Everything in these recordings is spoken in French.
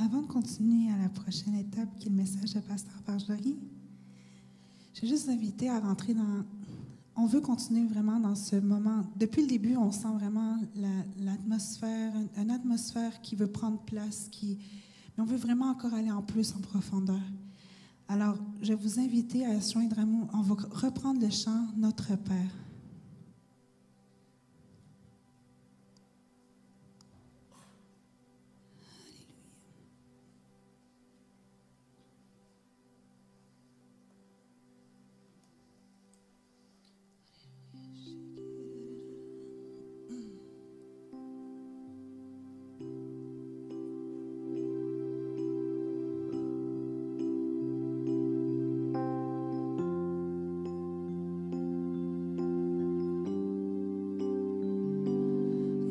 Avant de continuer à la prochaine étape, qui est le message de Pasteur Barjory, je vais juste vous inviter à rentrer dans... On veut continuer vraiment dans ce moment. Depuis le début, on sent vraiment l'atmosphère, une atmosphère qui veut prendre place, mais on veut vraiment encore aller en plus en profondeur. Alors, je vais vous inviter à se joindre à nous. On va reprendre le chant « Notre Père ».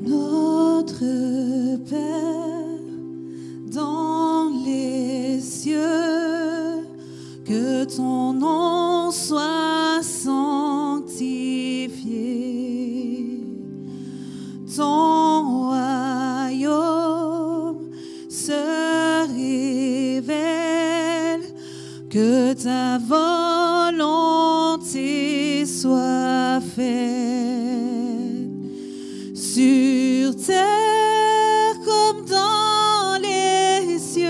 Notre Père dans les cieux, que ton nom soit sanctifié, ton royaume se révèle, que ta volonté soit faite sur terre comme dans les cieux,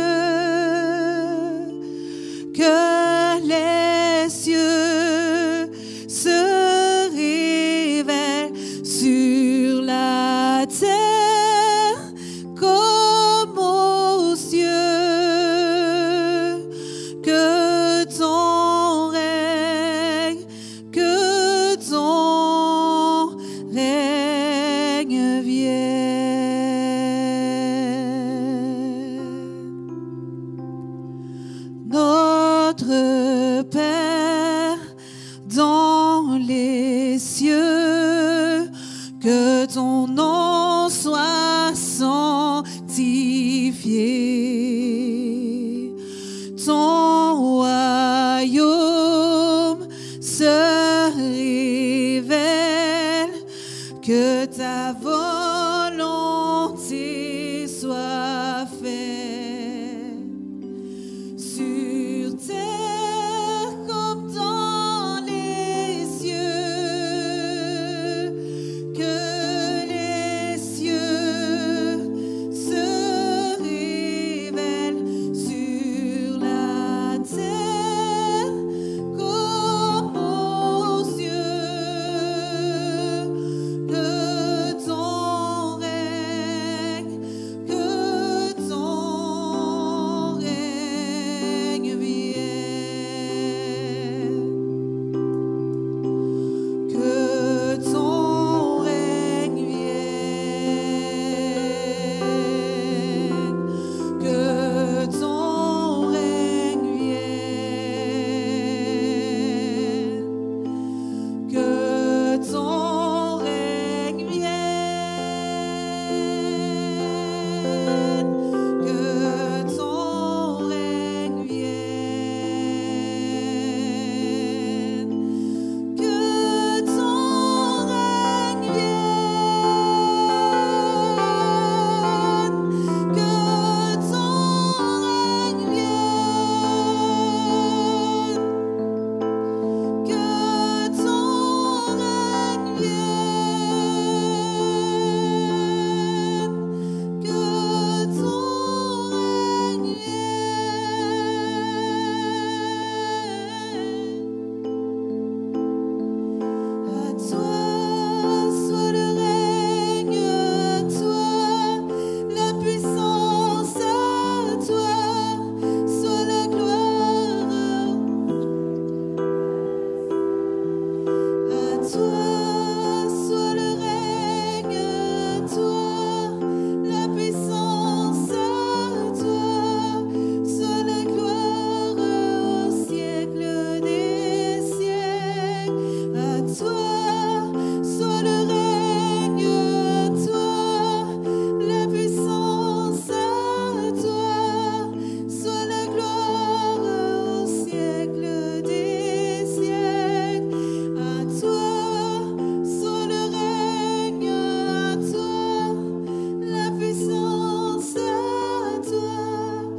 que les cieux se révèlent sur la terre comme aux cieux, que ton règne Notre Père dans les cieux, que ton nom soit sanctifié, ton royaume se révèle, que ta volonté soit faite sur terre comme dans les cieux, que les cieux se révèlent sur la terre comme aux cieux, que ton règne vienne, que ton règne vienne, que ton règne vienne, que ton règne vienne, que ton règne vienne, que ton règne vienne, que ton règne vienne, que ton règne vienne, que ton règne vienne. À toi soit le règne, à toi la puissance, à toi soit la gloire. À toi soit le règne, à toi la puissance, à toi soit la gloire au siècle des siècles. À toi soit le règne, à toi la puissance, à toi soit la gloire au siècle des siècles. À toi soit le règne, à toi la puissance, à toi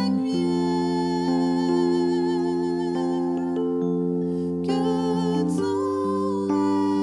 règne vienne. Que ton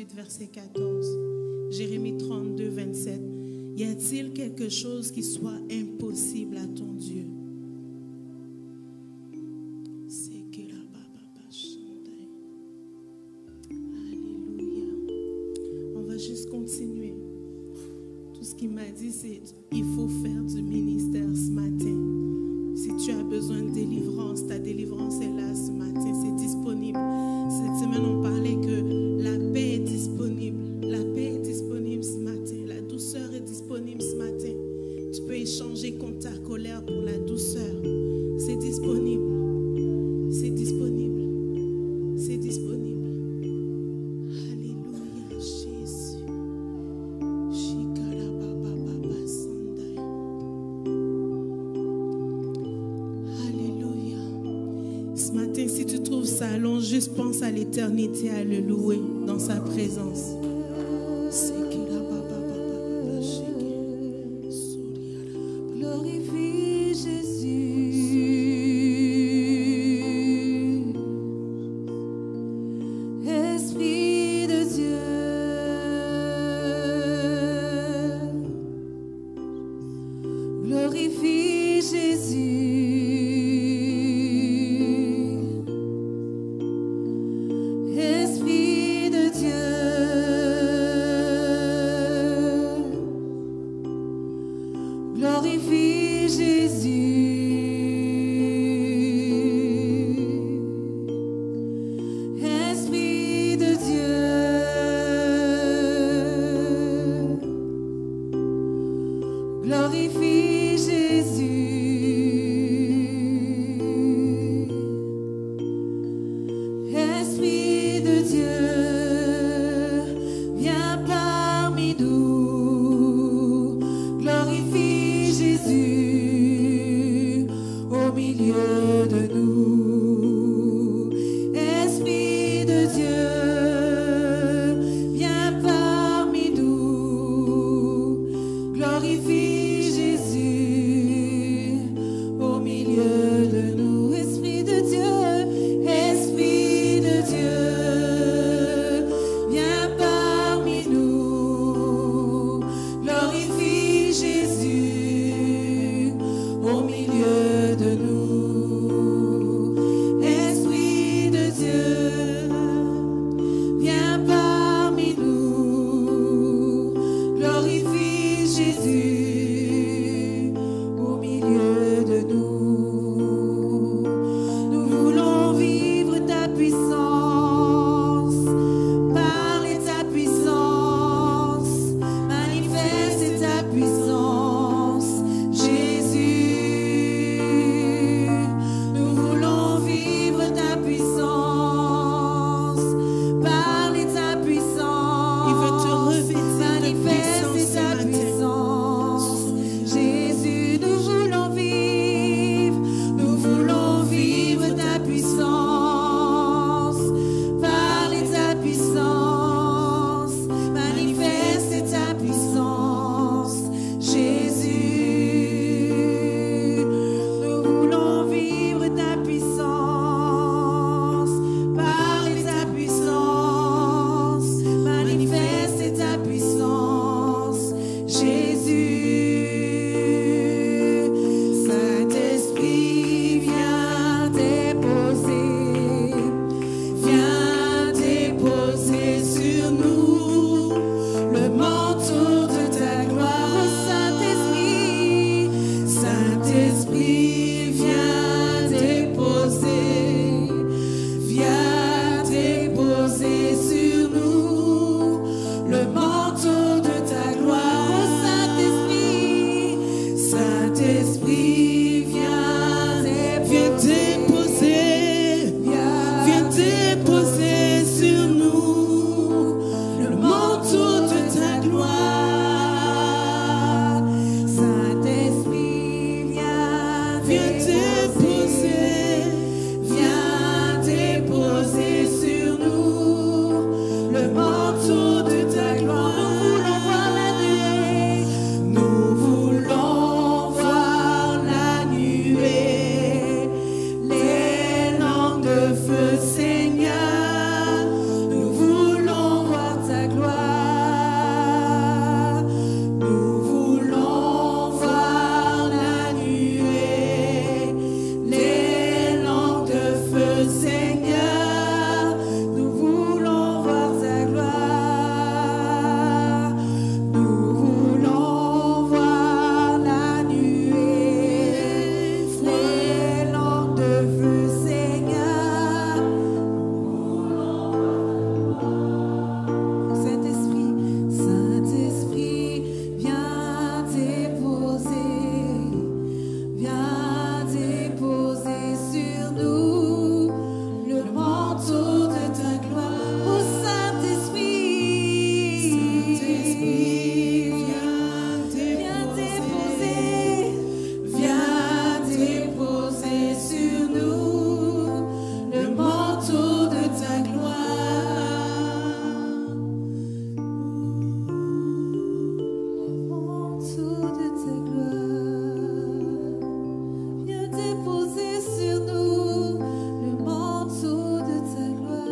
28, verset 14. Jérémie 32, 27. Y a-t-il quelque chose qui soit impossible à ton Dieu? Alléluia. On va juste continuer. Tout ce qu'il m'a dit, c'est il faut faire du ministère ce matin. Si tu as besoin de délivrance, ta délivrance est là ce matin, c'est disponible. Cette semaine, on parlait que la paix est disponible. La paix est disponible ce matin. La douceur est disponible ce matin. Tu peux échanger contre ta colère pour la douceur. C'est disponible. C'est disponible. C'est disponible. Alléluia, Jésus. Alléluia. Ce matin, si tu trouves ça long, juste pense à l'éternité, à le louer dans sa présence. Glorifie Jésus. Esprit de Dieu. Glorifie Jésus. Esprit de Dieu. Glorifie Jésus. Esprit de Dieu. Glorifie Jésus. Esprit de Dieu. Viens parmi nous. Glorifie Jésus au milieu de nous. Esprit de Dieu, viens parmi nous. Glorifie Jésus au milieu de nous. Esprit de Dieu, Esprit de Dieu, viens parmi nous. Glorifie Jésus au milieu de nous. sur nous le manteau de ta gloire.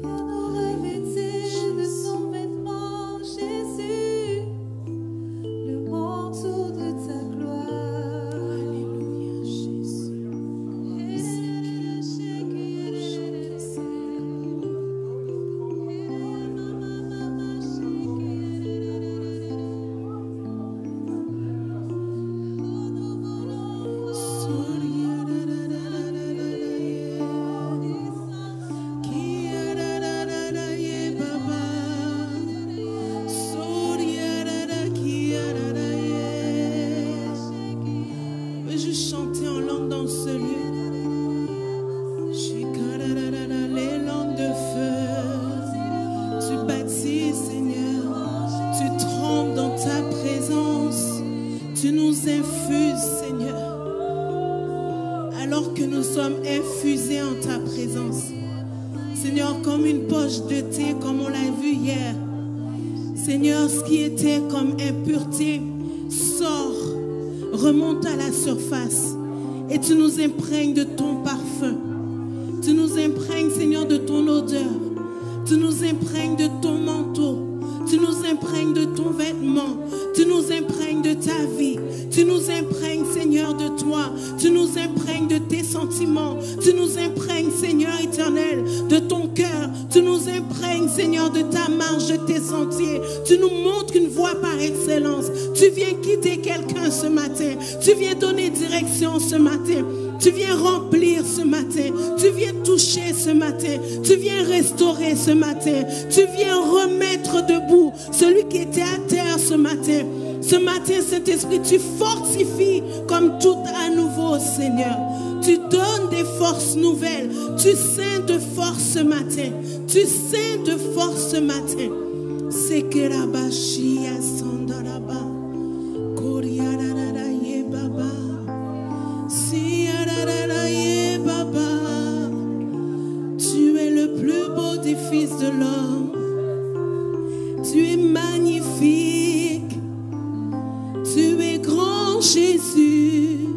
Viens nous revêtir de son vêtement, Jésus, le manteau de ta gloire. Alléluia, Jésus. Veux-je chanter en langue dans ce lieu? Les langues de feu, tu bâtis, Seigneur, tu trembles dans ta présence, tu nous infuses, Seigneur, alors que nous sommes infusés en ta présence. Seigneur, comme une poche de thé, comme on l'a vu hier, Seigneur, ce qui était comme impureté sort, remonte à la surface et tu nous imprègnes de ton parfum. Tu nous imprègnes, Seigneur, de ton odeur. Tu nous imprègnes de ton manteau. Tu nous imprègnes de ton vêtement. Tu nous imprègnes de ta vie. Tu nous imprègnes, Seigneur, de toi. Tu nous imprègnes de tes sentiments. Tu nous imprègnes, Seigneur éternel, de ton cœur. Tu nous imprègnes, Seigneur, de ta marche, de tes sentiers. Tu nous montres une voie par excellence. Tu viens quitter quelqu'un ce matin. Tu viens donner direction ce matin. Tu viens remplir ce matin. Tu viens toucher ce matin. Tu viens restaurer ce matin. Tu viens remettre debout celui qui était à terre ce matin. Ce matin, Saint-Esprit, tu fortifies comme tout à nouveau, Seigneur. Tu donnes des forces nouvelles. Tu scins de force ce matin. Tu scins de force ce matin. Sekerabashia sandaraba. Koriarara ye baba. Siarara ye baba. Tu es le plus beau des fils de l'homme. Tu es magnifique. Tu es grand, Jésus.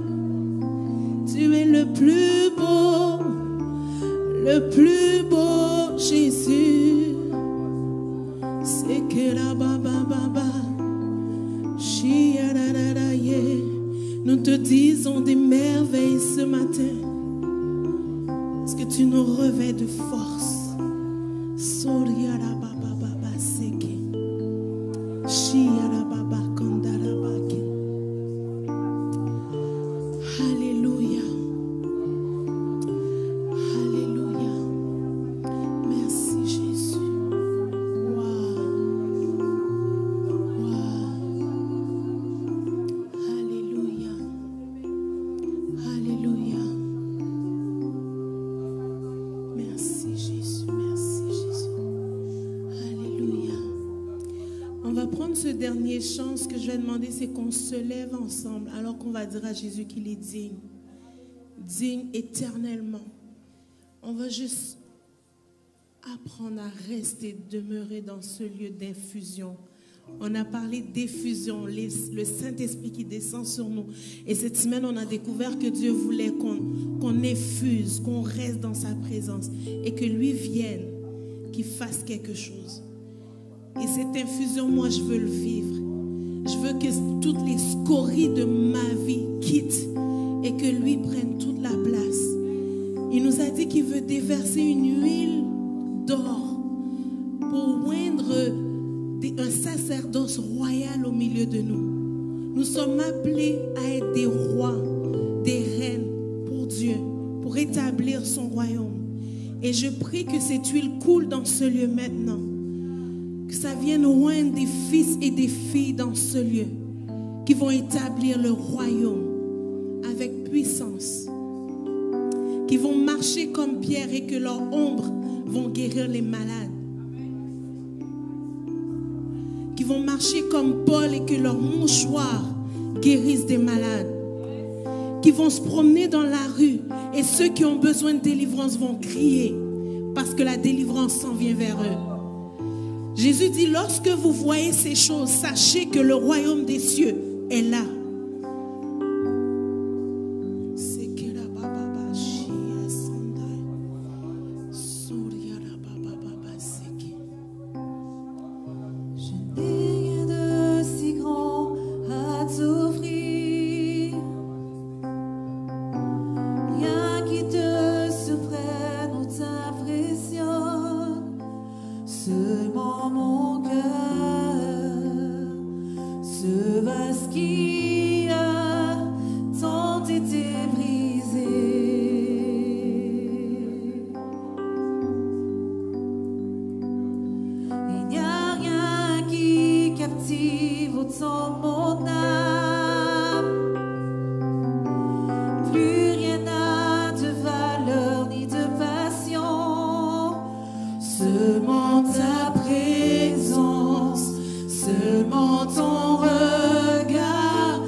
Tu es le plus beau, Jésus. C'est que la baba baba. Nous te disons des merveilles ce matin. Parce que tu nous revêts de force. Soriara baba baba seke. Shiara baba kandara baki. Alléluia. Alléluia. Merci Jésus. Wow. Alléluia. Alléluia. Merci Jésus. Merci Jésus. Alléluia. On va prendre ce dernier chant. Ce que je vais demander, c'est qu'on se lève ensemble alors qu'on va dire à Jésus qu'il est digne. Digne éternellement. On va juste apprendre à rester, demeurer dans ce lieu d'infusion. On a parlé d'effusion, le Saint-Esprit qui descend sur nous. Et cette semaine, on a découvert que Dieu voulait qu'on effuse, qu'on reste dans sa présence et que lui vienne, qu'il fasse quelque chose. Et cette infusion, moi, je veux le vivre. Je veux que toutes les scories de ma vie quittent et que lui prenne toute la place. Il nous a dit qu'il veut déverser une huile d'or pour oindre un sacerdoce royal au milieu de nous. Nous sommes appelés à être des rois, des reines pour Dieu, pour établir son royaume. Et je prie que cette huile coule dans ce lieu maintenant. Que ça vienne oindre des fils et des filles dans ce lieu qui vont établir le royaume avec puissance. Qui vont marcher comme Pierre et que leurs ombres vont guérir les malades. Qui vont marcher comme Paul et que leurs mouchoirs guérissent des malades. Qui vont se promener dans la rue et ceux qui ont besoin de délivrance vont crier parce que la délivrance s'en vient vers eux. Jésus dit, lorsque vous voyez ces choses, sachez que le royaume des cieux est là. Seulement mon cœur, ce vase qui a tant été brisé. Il n'y a rien qui captive autant mon âme. Plus rien n'a de valeur ni de passion. Seulement ta présence, seulement ton regard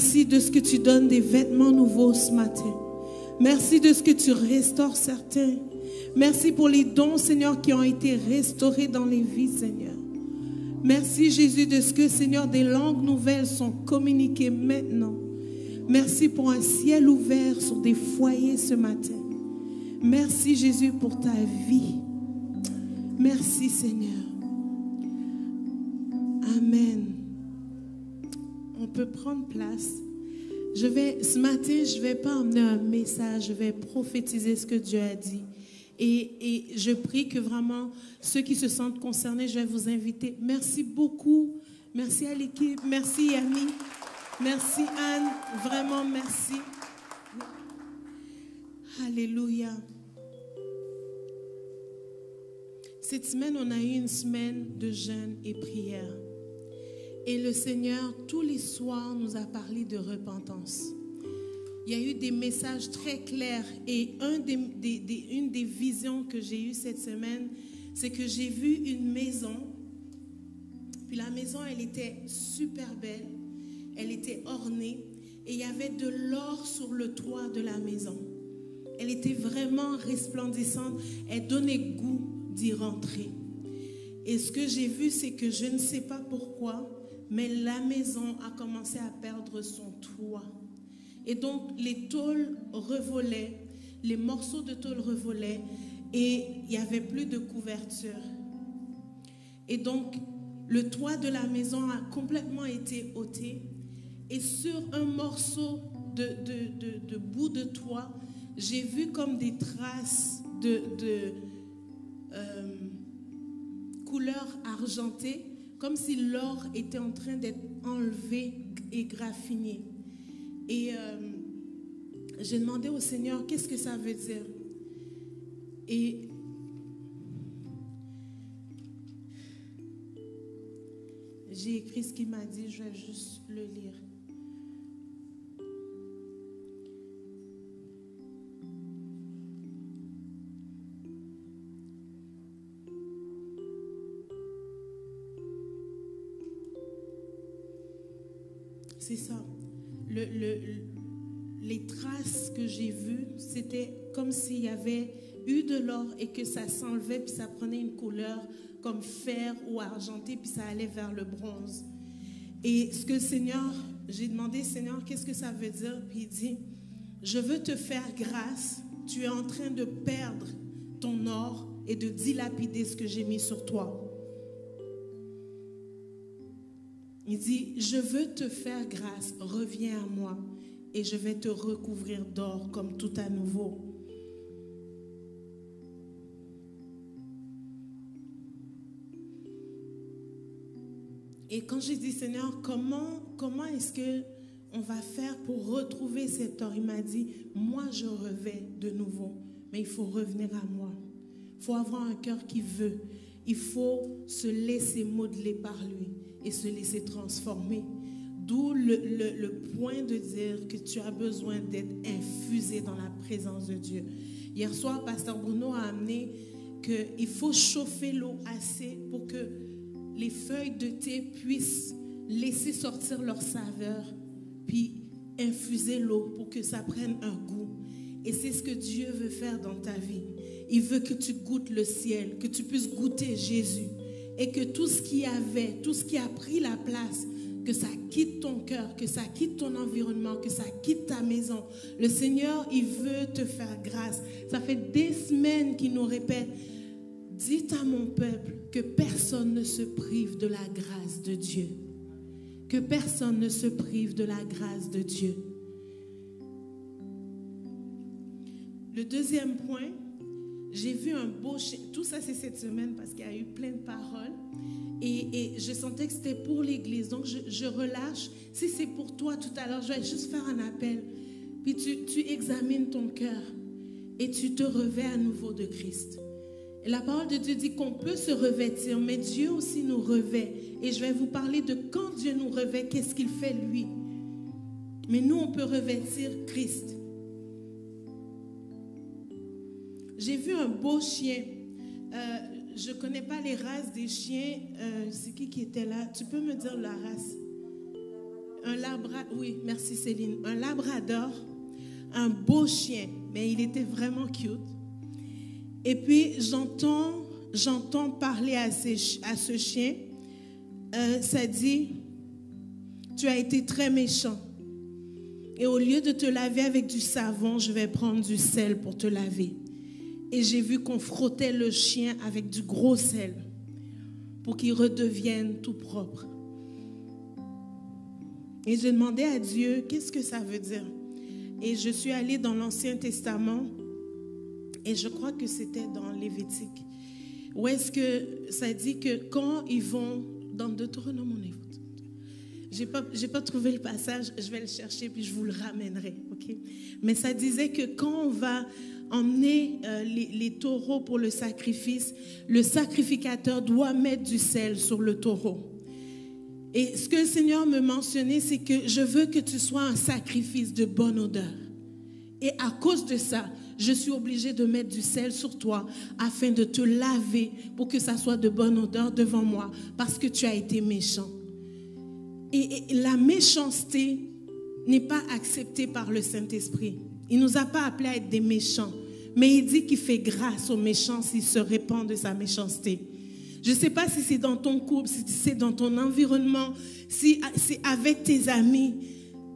merci de ce que tu donnes des vêtements nouveaux ce matin. Merci de ce que tu restaures certains. Merci pour les dons, Seigneur, qui ont été restaurés dans les vies, Seigneur. Merci, Jésus, de ce que, Seigneur, des langues nouvelles sont communiquées maintenant. Merci pour un ciel ouvert sur des foyers ce matin. Merci, Jésus, pour ta vie. Merci, Seigneur. Amen. On peut prendre place. Ce matin, je ne vais pas emmener un message, je vais prophétiser ce que Dieu a dit. Et je prie que vraiment, ceux qui se sentent concernés, je vais vous inviter. Merci beaucoup. Merci à l'équipe. Merci Yannick. Merci Anne. Vraiment, merci. Alléluia. Cette semaine, on a eu une semaine de jeûne et prière. Et le Seigneur, tous les soirs, nous a parlé de repentance. Il y a eu des messages très clairs et une des visions que j'ai eues cette semaine, c'est que j'ai vu une maison. Puis la maison, elle était super belle, elle était ornée et il y avait de l'or sur le toit de la maison. Elle était vraiment resplendissante, elle donnait goût d'y rentrer. Et ce que j'ai vu, c'est que je ne sais pas pourquoi, mais la maison a commencé à perdre son toit. Et donc, les tôles revolaient, les morceaux de tôle revolaient et il n'y avait plus de couverture. Et donc, le toit de la maison a complètement été ôté. Et sur un morceau de bout de toit, j'ai vu comme des traces de couleur argentée, comme si l'or était en train d'être enlevé et graffiné. Et j'ai demandé au Seigneur, qu'est-ce que ça veut dire? Et j'ai écrit ce qu'il m'a dit, je vais juste le lire. C'est ça. Les traces que j'ai vues, c'était comme s'il y avait eu de l'or et que ça s'enlevait puis ça prenait une couleur comme fer ou argenté puis ça allait vers le bronze. Et ce que le Seigneur, j'ai demandé, Seigneur, qu'est-ce que ça veut dire? Puis il dit, je veux te faire grâce. Tu es en train de perdre ton or et de dilapider ce que j'ai mis sur toi. Il dit, je veux te faire grâce, reviens à moi et je vais te recouvrir d'or comme tout à nouveau. Et quand j'ai dit, Seigneur, comment est-ce qu'on va faire pour retrouver cet or? Il m'a dit, moi je revais de nouveau, mais il faut revenir à moi. Il faut avoir un cœur qui veut. Il faut se laisser modeler par lui et se laisser transformer. D'où le point de dire que tu as besoin d'être infusé dans la présence de Dieu. Hier soir, Pasteur Bruno a amené qu'il faut chauffer l'eau assez pour que les feuilles de thé puissent laisser sortir leur saveur, puis infuser l'eau pour que ça prenne un goût. Et c'est ce que Dieu veut faire dans ta vie. Il veut que tu goûtes le ciel, que tu puisses goûter Jésus. Et que tout ce qui a pris la place, que ça quitte ton cœur, que ça quitte ton environnement, que ça quitte ta maison. Le Seigneur, il veut te faire grâce. Ça fait des semaines qu'il nous répète, dites à mon peuple que personne ne se prive de la grâce de Dieu. Que personne ne se prive de la grâce de Dieu. Le deuxième point, j'ai vu un beau chien. Tout ça, c'est cette semaine parce qu'il y a eu plein de paroles. Et je sentais que c'était pour l'Église. Donc, je relâche. Si c'est pour toi tout à l'heure, je vais juste faire un appel. Puis tu examines ton cœur et tu te revêts à nouveau de Christ. Et la parole de Dieu dit qu'on peut se revêtir, mais Dieu aussi nous revêt. Et je vais vous parler de quand Dieu nous revêt, qu'est-ce qu'il fait lui. Mais nous, on peut revêtir Christ. J'ai vu un beau chien. Je ne connais pas les races des chiens. C'est qui était là? Tu peux me dire la race? Oui, merci Céline. Un labrador, un beau chien, mais il était vraiment cute. Et puis j'entends parler à ce chien. Ça dit, tu as été très méchant. Et au lieu de te laver avec du savon, je vais prendre du sel pour te laver. Et j'ai vu qu'on frottait le chien avec du gros sel pour qu'il redevienne tout propre. Et j'ai demandé à Dieu, qu'est-ce que ça veut dire? Et je suis allée dans l'Ancien Testament, et je crois que c'était dans Lévitique, où est-ce que ça dit que quand ils vont dans Deutéronome, j'ai pas trouvé le passage, je vais le chercher puis je vous le ramènerai, ok? Mais ça disait que quand on va emmener les taureaux pour le sacrifice, le sacrificateur doit mettre du sel sur le taureau. Et ce que le Seigneur me mentionnait, c'est que je veux que tu sois un sacrifice de bonne odeur. Et à cause de ça, je suis obligée de mettre du sel sur toi afin de te laver pour que ça soit de bonne odeur devant moi parce que tu as été méchant. Et la méchanceté n'est pas acceptée par le Saint-Esprit. Il ne nous a pas appelés à être des méchants, mais il dit qu'il fait grâce aux méchants s'ils se répandent de sa méchanceté. Je ne sais pas si c'est dans ton couple, si c'est dans ton environnement, si c'est avec tes amis.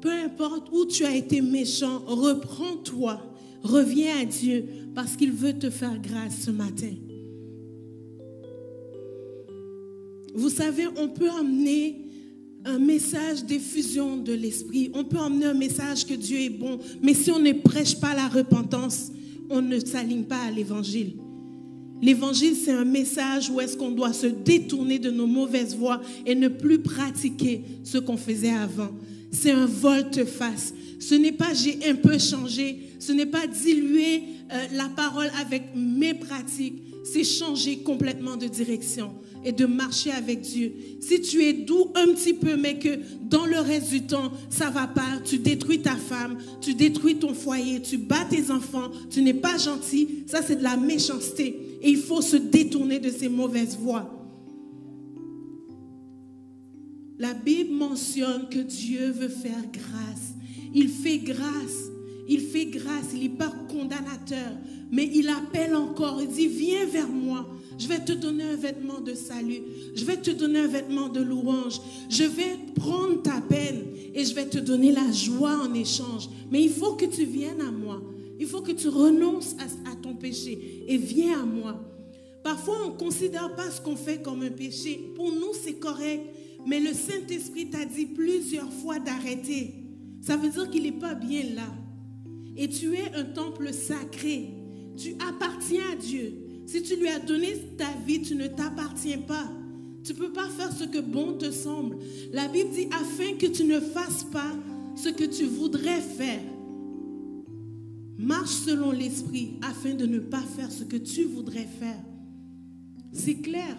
Peu importe où tu as été méchant, reprends-toi, reviens à Dieu parce qu'il veut te faire grâce ce matin. Vous savez, on peut emmener un message d'effusion de l'esprit. On peut emmener un message que Dieu est bon, mais si on ne prêche pas la repentance, on ne s'aligne pas à l'évangile. L'évangile, c'est un message où est-ce qu'on doit se détourner de nos mauvaises voies et ne plus pratiquer ce qu'on faisait avant. C'est un volte-face. Ce n'est pas j'ai un peu changé, ce n'est pas diluer la parole avec mes pratiques, c'est changer complètement de direction et de marcher avec Dieu. Si tu es doux un petit peu, mais que dans le reste du temps, ça ne va pas, tu détruis ta femme, tu détruis ton foyer, tu bats tes enfants, tu n'es pas gentil, ça c'est de la méchanceté. Et il faut se détourner de ces mauvaises voies. La Bible mentionne que Dieu veut faire grâce. Il fait grâce. Il fait grâce. Il n'est pas condamnateur. Mais il appelle encore. Il dit, viens vers moi. Je vais te donner un vêtement de salut. Je vais te donner un vêtement de louange. Je vais prendre ta peine et je vais te donner la joie en échange. Mais il faut que tu viennes à moi. Il faut que tu renonces à ton péché et viens à moi. Parfois, on ne considère pas ce qu'on fait comme un péché. Pour nous, c'est correct. Mais le Saint-Esprit t'a dit plusieurs fois d'arrêter. Ça veut dire qu'il n'est pas bien là. Et tu es un temple sacré. Tu appartiens à Dieu. Si tu lui as donné ta vie, tu ne t'appartiens pas. Tu ne peux pas faire ce que bon te semble. La Bible dit, afin que tu ne fasses pas ce que tu voudrais faire. Marche selon l'esprit afin de ne pas faire ce que tu voudrais faire. C'est clair.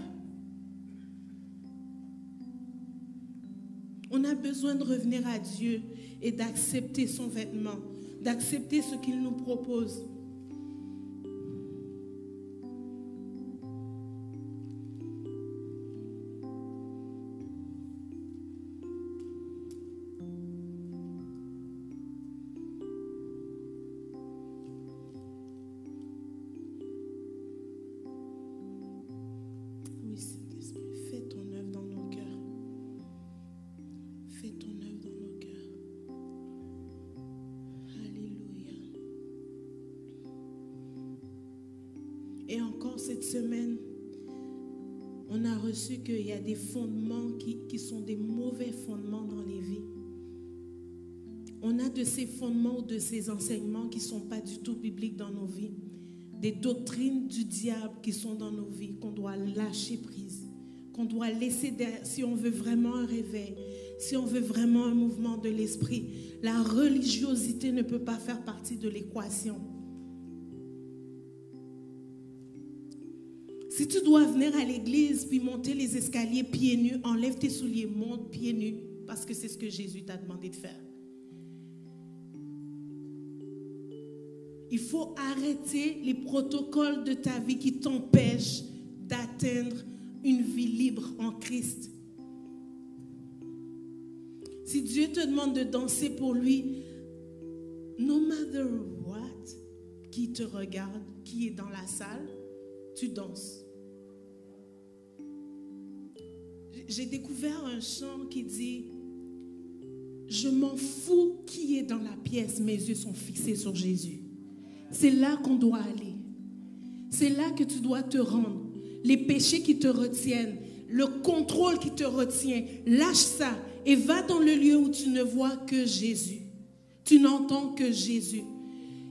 On a besoin de revenir à Dieu et d'accepter son vêtement, d'accepter ce qu'il nous propose. Et encore cette semaine, on a reçu qu'il y a des fondements qui sont des mauvais fondements dans les vies. On a de ces fondements ou de ces enseignements qui ne sont pas du tout bibliques dans nos vies. Des doctrines du diable qui sont dans nos vies, qu'on doit lâcher prise, qu'on doit laisser derrière, si on veut vraiment un réveil, si on veut vraiment un mouvement de l'esprit. La religiosité ne peut pas faire partie de l'équation. Si tu dois venir à l'église puis monter les escaliers pieds nus, enlève tes souliers, monte pieds nus, parce que c'est ce que Jésus t'a demandé de faire. Il faut arrêter les protocoles de ta vie qui t'empêchent d'atteindre une vie libre en Christ. Si Dieu te demande de danser pour lui, no matter what, qui te regarde, qui est dans la salle, tu danses. J'ai découvert un chant qui dit « Je m'en fous qui est dans la pièce, mes yeux sont fixés sur Jésus. » C'est là qu'on doit aller. C'est là que tu dois te rendre. Les péchés qui te retiennent, le contrôle qui te retient, lâche ça et va dans le lieu où tu ne vois que Jésus. Tu n'entends que Jésus.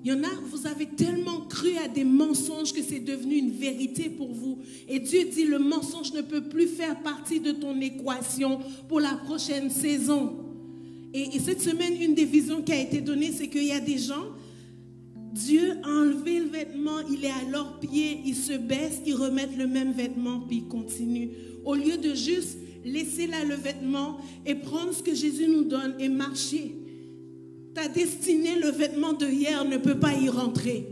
Il y en a, vous avez tellement cru à des mensonges que c'est devenu une vérité pour vous. Et Dieu dit, le mensonge ne peut plus faire partie de ton équation pour la prochaine saison. Et cette semaine, une des visions qui a été donnée, c'est qu'il y a des gens, Dieu a enlevé le vêtement, il est à leurs pieds, ils se baissent, ils remettent le même vêtement, puis ils continuent. Au lieu de juste laisser là le vêtement et prendre ce que Jésus nous donne et marcher. Ta destinée, le vêtement de hier ne peut pas y rentrer.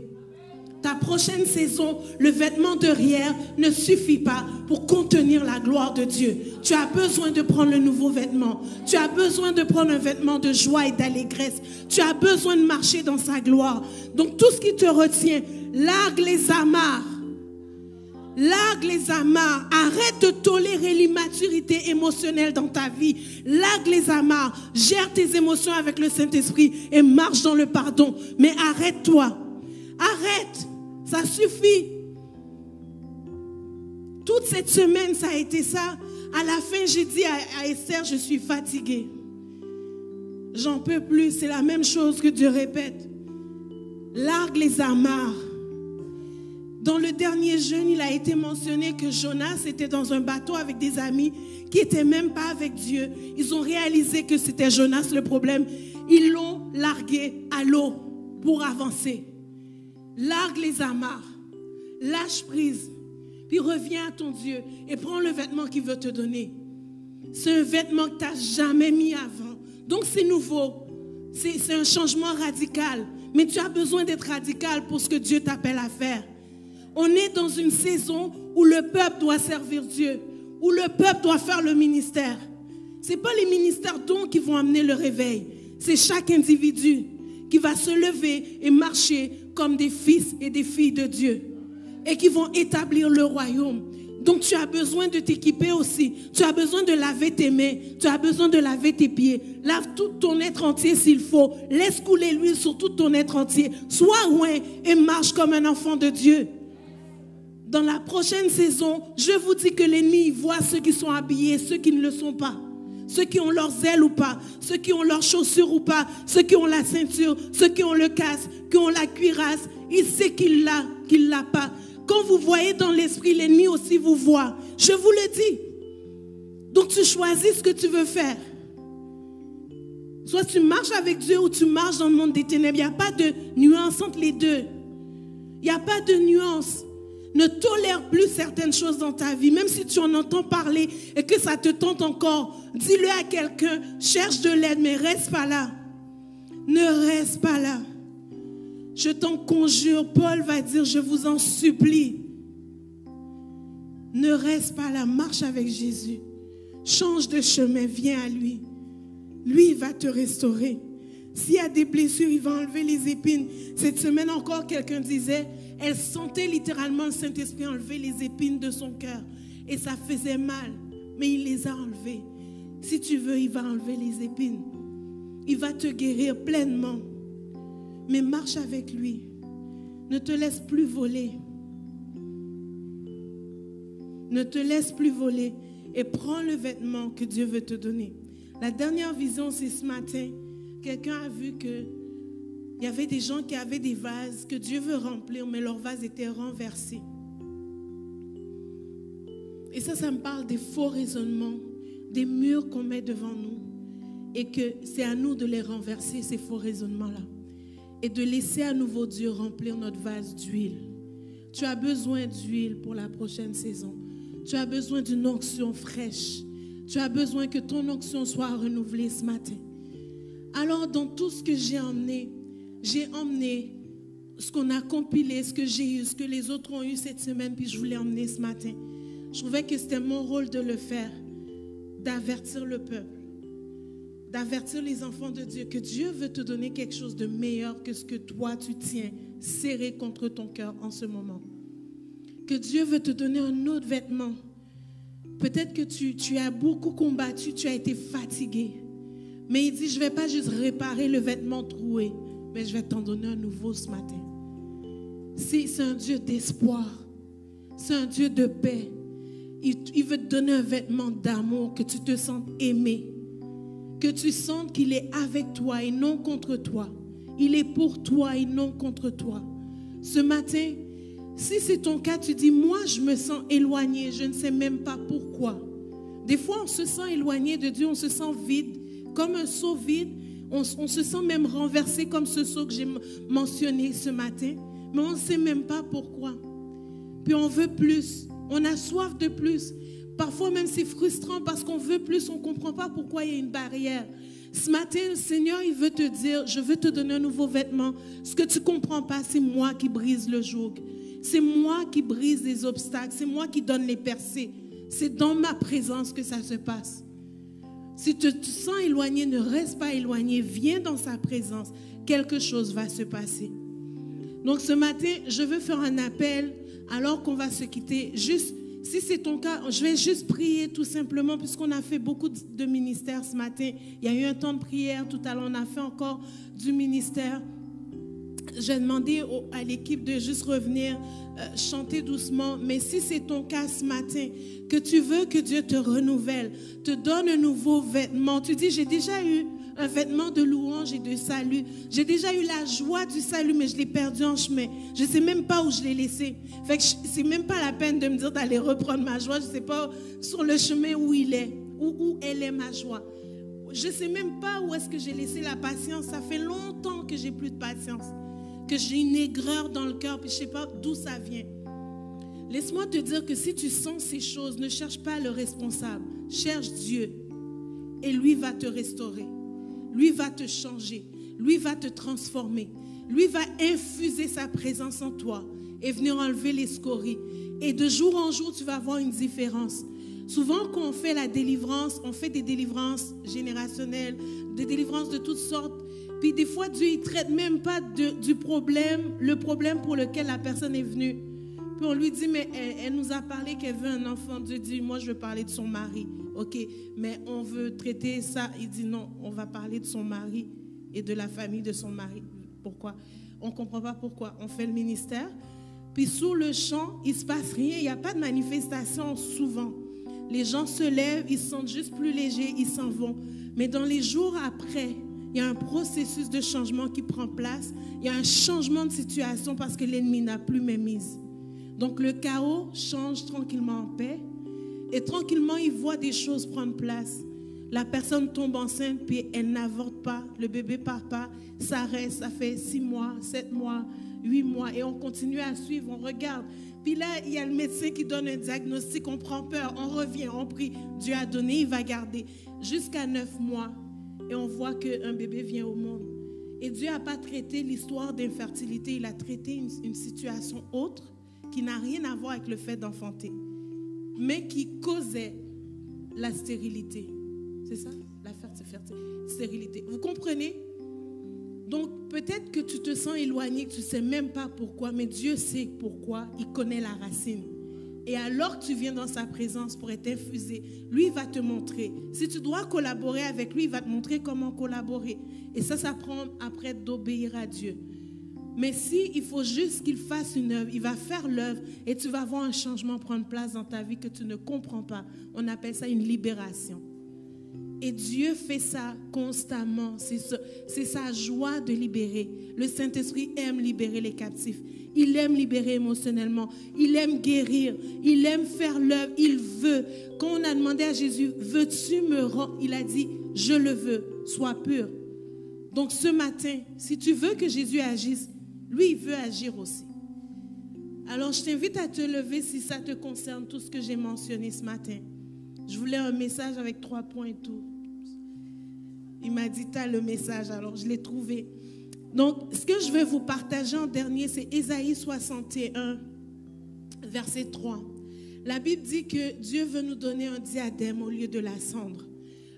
Ta prochaine saison, le vêtement de hier ne suffit pas pour contenir la gloire de Dieu. Tu as besoin de prendre le nouveau vêtement. Tu as besoin de prendre un vêtement de joie et d'allégresse. Tu as besoin de marcher dans sa gloire. Donc tout ce qui te retient, largue les amarres. Largue les amarres. Arrête de tolérer l'immaturité émotionnelle dans ta vie. Largue les amarres. Gère tes émotions avec le Saint-Esprit et marche dans le pardon. Mais arrête-toi. Arrête. Ça suffit. Toute cette semaine, ça a été ça. À la fin, j'ai dit à Esther, je suis fatiguée. J'en peux plus. C'est la même chose que Dieu répète. Largue les amarres. Dans le dernier jeûne, il a été mentionné que Jonas était dans un bateau avec des amis qui n'étaient même pas avec Dieu. Ils ont réalisé que c'était Jonas le problème. Ils l'ont largué à l'eau pour avancer. Largue les amarres. Lâche prise. Puis reviens à ton Dieu et prends le vêtement qu'il veut te donner. C'est un vêtement que tu n'as jamais mis avant. Donc c'est nouveau. C'est un changement radical. Mais tu as besoin d'être radical pour ce que Dieu t'appelle à faire. On est dans une saison où le peuple doit servir Dieu, où le peuple doit faire le ministère. Ce n'est pas les ministères dons qui vont amener le réveil. C'est chaque individu qui va se lever et marcher comme des fils et des filles de Dieu et qui vont établir le royaume. Donc tu as besoin de t'équiper aussi. Tu as besoin de laver tes mains. Tu as besoin de laver tes pieds. Lave tout ton être entier s'il faut. Laisse couler l'huile sur tout ton être entier. Sois loin et marche comme un enfant de Dieu. Dans la prochaine saison, je vous dis que l'ennemi voit ceux qui sont habillés, ceux qui ne le sont pas. Ceux qui ont leurs ailes ou pas, ceux qui ont leurs chaussures ou pas, ceux qui ont la ceinture, ceux qui ont le casque, qui ont la cuirasse. Il sait qu'il l'a, qu'il ne l'a pas. Quand vous voyez dans l'esprit, l'ennemi aussi vous voit. Je vous le dis. Donc tu choisis ce que tu veux faire. Soit tu marches avec Dieu ou tu marches dans le monde des ténèbres. Il n'y a pas de nuance entre les deux. Il n'y a pas de nuance. Ne tolère plus certaines choses dans ta vie, même si tu en entends parler et que ça te tente encore. Dis-le à quelqu'un, cherche de l'aide, mais reste pas là. Ne reste pas là. Je t'en conjure, Paul va dire, je vous en supplie. Ne reste pas là, marche avec Jésus. Change de chemin, viens à lui. Lui, il va te restaurer. S'il y a des blessures, il va enlever les épines. Cette semaine encore, quelqu'un disait, elle sentait littéralement le Saint-Esprit enlever les épines de son cœur. Et ça faisait mal, mais il les a enlevées. Si tu veux, il va enlever les épines. Il va te guérir pleinement. Mais marche avec lui. Ne te laisse plus voler. Ne te laisse plus voler. Et prends le vêtement que Dieu veut te donner. La dernière vision, c'est ce matin. Quelqu'un a vu que il y avait des gens qui avaient des vases que Dieu veut remplir, mais leurs vases étaient renversés. Et ça me parle des faux raisonnements, des murs qu'on met devant nous. Et que c'est à nous de les renverser, ces faux raisonnements-là. Et de laisser à nouveau Dieu remplir notre vase d'huile. Tu as besoin d'huile pour la prochaine saison. Tu as besoin d'une onction fraîche. Tu as besoin que ton onction soit renouvelée ce matin. Alors, dans tout ce que j'ai emmené ce qu'on a compilé, ce que j'ai eu, ce que les autres ont eu cette semaine, puis je voulais emmener ce matin. Je trouvais que c'était mon rôle de le faire, d'avertir le peuple. d'avertir les enfants de Dieu que Dieu veut te donner quelque chose de meilleur que ce que toi tu tiens serré contre ton cœur en ce moment. Que Dieu veut te donner un autre vêtement. Peut-être que tu as beaucoup combattu, tu as été fatigué. Mais il dit, je ne vais pas juste réparer le vêtement troué, mais je vais t'en donner un nouveau ce matin. C'est un Dieu d'espoir. C'est un Dieu de paix. Il veut te donner un vêtement d'amour, que tu te sentes aimé. Que tu sentes qu'il est avec toi et non contre toi. Il est pour toi et non contre toi. Ce matin, si c'est ton cas, tu dis, moi je me sens éloigné, je ne sais même pas pourquoi. Des fois, on se sent éloigné de Dieu, on se sent vide, comme un seau vide. On se sent même renversé comme ce seau que j'ai mentionné ce matin. Mais on ne sait même pas pourquoi. Puis on veut plus, on a soif de plus. Parfois même c'est frustrant parce qu'on veut plus, on ne comprend pas pourquoi il y a une barrière. Ce matin, le Seigneur, il veut te dire, je veux te donner un nouveau vêtement. Ce que tu ne comprends pas, c'est moi qui brise le joug. C'est moi qui brise les obstacles. C'est moi qui donne les percées. C'est dans ma présence que ça se passe. Si tu te sens éloigné, ne reste pas éloigné. Viens dans sa présence. Quelque chose va se passer. Donc ce matin, je veux faire un appel alors qu'on va se quitter. Juste, si c'est ton cas, je vais juste prier tout simplement puisqu'on a fait beaucoup de ministères ce matin. Il y a eu un temps de prière. Tout à l'heure, on a fait encore du ministère. J'ai demandé à l'équipe de juste revenir chanter doucement. Mais si c'est ton cas ce matin, que tu veux que Dieu te renouvelle, te donne un nouveau vêtement. Tu dis, j'ai déjà eu un vêtement de louange et de salut. J'ai déjà eu la joie du salut, mais je l'ai perdu en chemin. Je ne sais même pas où je l'ai laissé. Fait que c'est même pas la peine de me dire d'aller reprendre ma joie. Je ne sais pas sur le chemin où il est, où elle est ma joie. Je ne sais même pas où est-ce que j'ai laissé la patience. Ça fait longtemps que j'ai plus de patience. Que j'ai une aigreur dans le cœur, puis je ne sais pas d'où ça vient. Laisse-moi te dire que si tu sens ces choses, ne cherche pas le responsable. Cherche Dieu. Et lui va te restaurer. Lui va te changer. Lui va te transformer. Lui va infuser sa présence en toi et venir enlever les scories. Et de jour en jour, tu vas voir une différence. Souvent, quand on fait la délivrance, on fait des délivrances générationnelles, des délivrances de toutes sortes. Puis des fois, Dieu ne traite même pas du problème, le problème pour lequel la personne est venue. Puis on lui dit, mais elle nous a parlé qu'elle veut un enfant. Dieu dit, moi je veux parler de son mari. Ok, mais on veut traiter ça. Il dit, non, on va parler de son mari et de la famille de son mari. Pourquoi? On ne comprend pas pourquoi. On fait le ministère. Puis sous le champ, il ne se passe rien. Il n'y a pas de manifestation souvent. Les gens se lèvent, ils se sentent juste plus légers, ils s'en vont. Mais dans les jours après, il y a un processus de changement qui prend place. Il y a un changement de situation parce que l'ennemi n'a plus mainmise. Donc le chaos change tranquillement en paix. Et tranquillement, il voit des choses prendre place. La personne tombe enceinte, puis elle n'avorte pas. Le bébé ne part pas. Ça reste, ça fait 6 mois, 7 mois, 8 mois. Et on continue à suivre, on regarde. Puis là, il y a le médecin qui donne un diagnostic. On prend peur, on revient, on prie. Dieu a donné, il va garder. Jusqu'à 9 mois. Et on voit qu'un bébé vient au monde. Et Dieu n'a pas traité l'histoire d'infertilité. Il a traité une situation autre qui n'a rien à voir avec le fait d'enfanter, mais qui causait la stérilité. C'est ça? La stérilité. Vous comprenez? Donc, peut-être que tu te sens éloigné, que tu ne sais même pas pourquoi, mais Dieu sait pourquoi. Il connaît la racine. Et alors que tu viens dans sa présence pour être infusé, lui il va te montrer. Si tu dois collaborer avec lui, il va te montrer comment collaborer. Et ça prend après d'obéir à Dieu. Mais si il faut juste qu'il fasse une œuvre, il va faire l'œuvre et tu vas voir un changement prendre place dans ta vie que tu ne comprends pas. On appelle ça une libération. Et Dieu fait ça constamment. C'est sa joie de libérer. Le Saint-Esprit aime libérer les captifs. Il aime libérer émotionnellement. Il aime guérir. Il aime faire l'œuvre. Il veut. Quand on a demandé à Jésus, veux-tu me rendre? Il a dit, je le veux. Sois pur. Donc ce matin, si tu veux que Jésus agisse, lui, il veut agir aussi. Alors je t'invite à te lever si ça te concerne, tout ce que j'ai mentionné ce matin. Je voulais un message avec 3 points et tout. Il m'a dit, tu as le message, alors je l'ai trouvé. Donc, ce que je vais vous partager en dernier, c'est Ésaïe 61, verset 3. La Bible dit que Dieu veut nous donner un diadème au lieu de la cendre.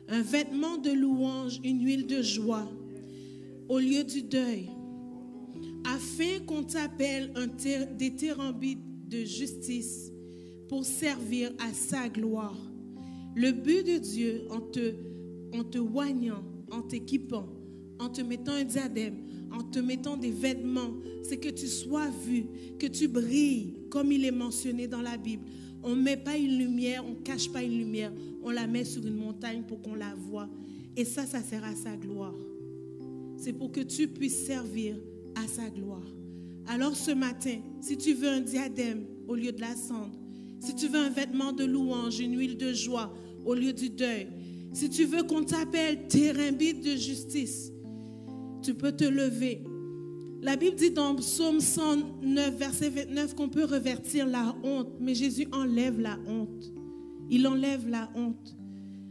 un vêtement de louange, une huile de joie au lieu du deuil, afin qu'on t'appelle des térambit de justice pour servir à sa gloire. Le but de Dieu en te oignant, en t'équipant, en te mettant un diadème, en te mettant des vêtements, c'est que tu sois vu, que tu brilles, comme il est mentionné dans la Bible. On ne met pas une lumière, on ne cache pas une lumière, on la met sur une montagne pour qu'on la voie. Et ça sert à sa gloire. C'est pour que tu puisses servir à sa gloire. Alors ce matin, si tu veux un diadème au lieu de la cendre, si tu veux un vêtement de louange, une huile de joie au lieu du deuil, si tu veux qu'on t'appelle térambit de justice, tu peux te lever. La Bible dit dans Psaume 109, verset 29, qu'on peut revertir la honte, mais Jésus enlève la honte. Il enlève la honte.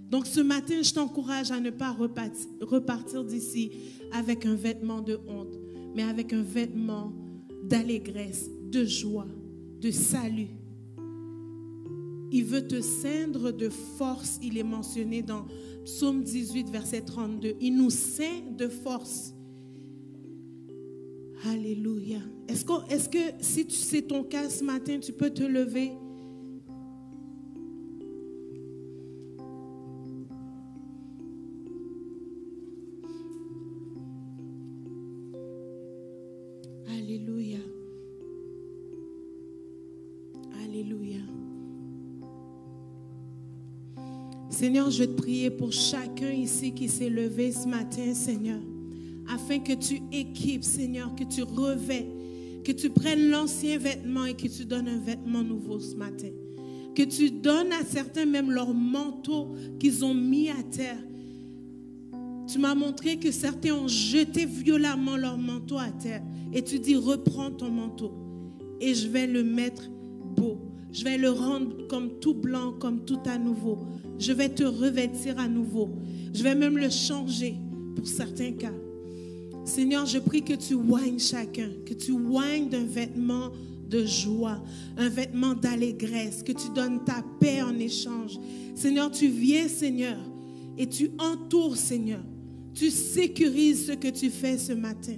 Donc ce matin, je t'encourage à ne pas repartir d'ici avec un vêtement de honte, mais avec un vêtement d'allégresse, de joie, de salut. Il veut te ceindre de force. Il est mentionné dans Psaume 18, verset 32. Il nous ceint de force. Alléluia. Est-ce que si c'est ton cas ce matin, tu peux te lever? Alléluia. Alléluia. Seigneur, je vais te prier pour chacun ici qui s'est levé ce matin, Seigneur, afin que tu équipes, Seigneur, que tu revêts, que tu prennes l'ancien vêtement et que tu donnes un vêtement nouveau ce matin. Que tu donnes à certains même leur manteau qu'ils ont mis à terre. Tu m'as montré que certains ont jeté violemment leur manteau à terre. Et tu dis, reprends ton manteau et je vais le mettre beau. Je vais le rendre comme tout blanc, comme tout à nouveau. Je vais te revêtir à nouveau. Je vais même le changer pour certains cas. Seigneur, je prie que tu oignes chacun, que tu oignes d'un vêtement de joie, un vêtement d'allégresse, que tu donnes ta paix en échange. Seigneur, tu viens, Seigneur, et tu entoures, Seigneur. Tu sécurises ce que tu fais ce matin.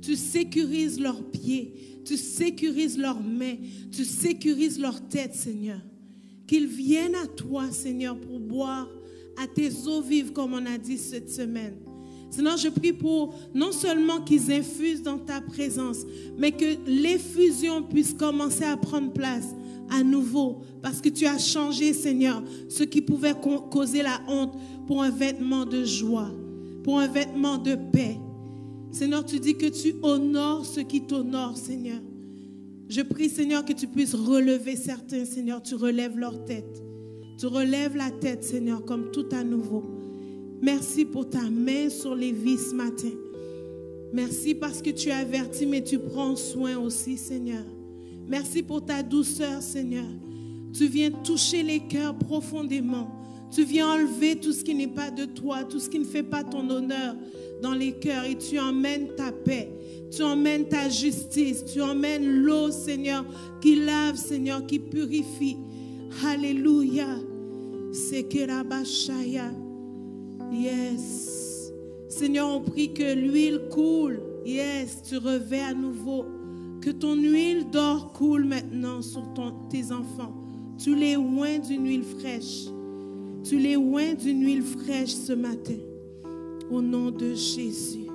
Tu sécurises leurs pieds, tu sécurises leurs mains, tu sécurises leur tête, Seigneur. Qu'ils viennent à toi, Seigneur, pour boire à tes eaux vives, comme on a dit cette semaine. Seigneur, je prie pour non seulement qu'ils infusent dans ta présence, mais que l'effusion puisse commencer à prendre place à nouveau, parce que tu as changé, Seigneur, ce qui pouvait causer la honte pour un vêtement de joie, pour un vêtement de paix. Seigneur, tu dis que tu honores ceux qui t'honorent, Seigneur. Je prie, Seigneur, que tu puisses relever certains, Seigneur. Tu relèves leur tête. Tu relèves la tête, Seigneur, comme tout à nouveau. Merci pour ta main sur les vies ce matin. Merci parce que tu avertis, mais tu prends soin aussi, Seigneur. Merci pour ta douceur, Seigneur. Tu viens toucher les cœurs profondément. Tu viens enlever tout ce qui n'est pas de toi, tout ce qui ne fait pas ton honneur dans les cœurs, et tu emmènes ta paix, tu emmènes ta justice, tu emmènes l'eau, Seigneur, qui lave, Seigneur, qui purifie. Alléluia. Sekerabashaya. Yes. Seigneur, on prie que l'huile coule. Yes, tu revais à nouveau. Que ton huile d'or coule maintenant sur tes enfants. Tu les oins d'une huile fraîche. Tu les oins d'une huile fraîche ce matin. Au nom de Jésus.